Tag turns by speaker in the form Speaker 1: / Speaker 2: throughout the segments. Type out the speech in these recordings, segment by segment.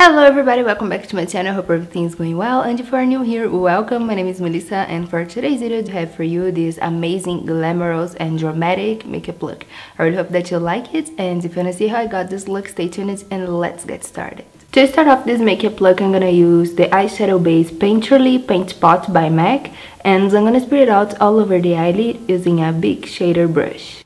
Speaker 1: Hello everybody, welcome back to my channel. Hope everything's going well, and if you are new here, welcome. My name is Melissa, and for today's video I have for you this amazing glamorous and dramatic makeup look. I really hope that you like it, and if you want to see how I got this look, stay tuned and let's get started. To start off this makeup look, I'm gonna use the eyeshadow base Painterly Paint Pot by MAC, and I'm gonna spread it out all over the eyelid using a big shader brush.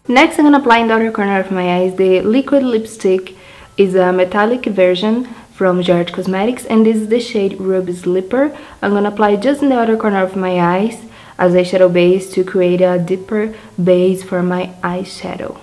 Speaker 1: Next, I'm gonna apply in the outer corner of my eyes the liquid lipstick. Is a metallic version from Gerard Cosmetics, and this is the shade Rub Slipper. I'm gonna apply just in the outer corner of my eyes as a shadow base to create a deeper base for my eyeshadow.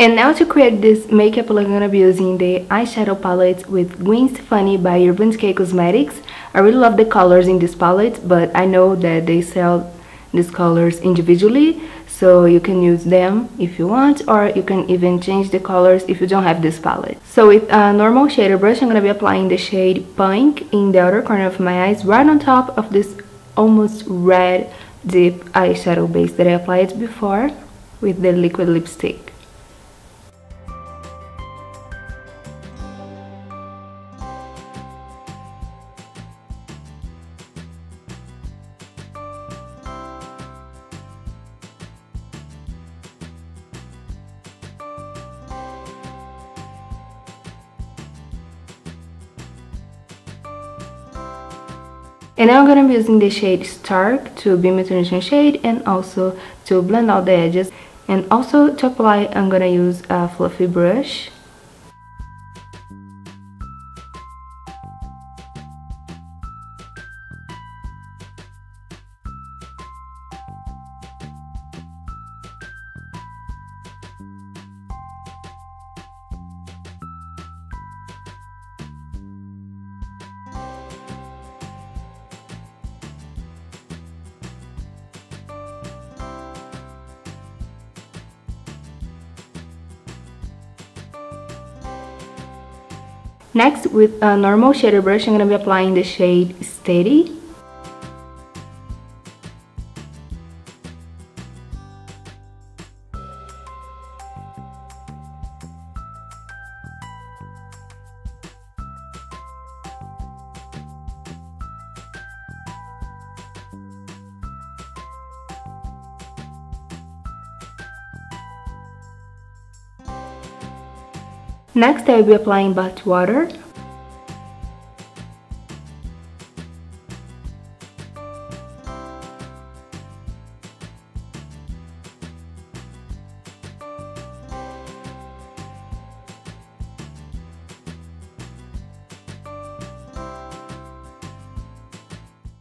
Speaker 1: And now to create this makeup look, I'm going to be using the eyeshadow palette with Gwen by Decay Cosmetics. I really love the colors in this palette, but I know that they sell these colors individually, so you can use them if you want, or you can even change the colors if you don't have this palette. So with a normal shader brush, I'm going to be applying the shade Pink in the outer corner of my eyes, right on top of this almost red deep eyeshadow base that I applied before with the liquid lipstick. And now I'm going to be using the shade Stark to be my transition shade, and also to blend out the edges. And also to apply, I'm going to use a fluffy brush. Next, with a normal shader brush, I'm going to be applying the shade Steady. Next, I will be applying bath water.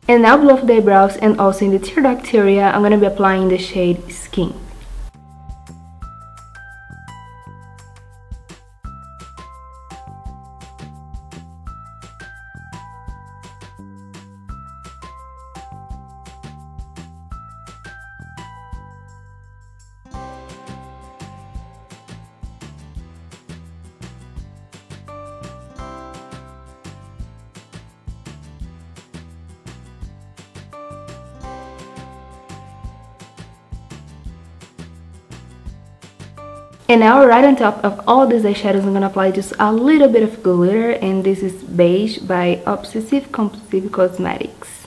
Speaker 1: And now below the eyebrows and also in the tear duct area, I'm going to be applying the shade Skin. And now right on top of all these eyeshadows, I'm gonna apply just a little bit of glitter, and this is Beige by Obsessive Compulsive Cosmetics.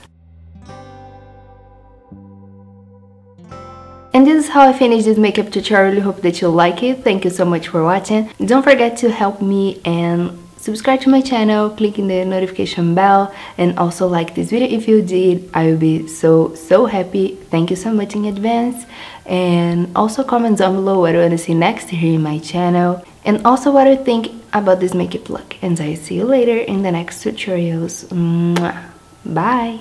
Speaker 1: And this is how I finished this makeup tutorial. I really hope that you like it. Thank you so much for watching. Don't forget to help me and subscribe to my channel, click in the notification bell, and also like this video if you did. I will be so happy. Thank you so much in advance. And also comment down below what you want to see next here in my channel, and also what you think about this makeup look. And I see you later in the next tutorials. Mwah. Bye!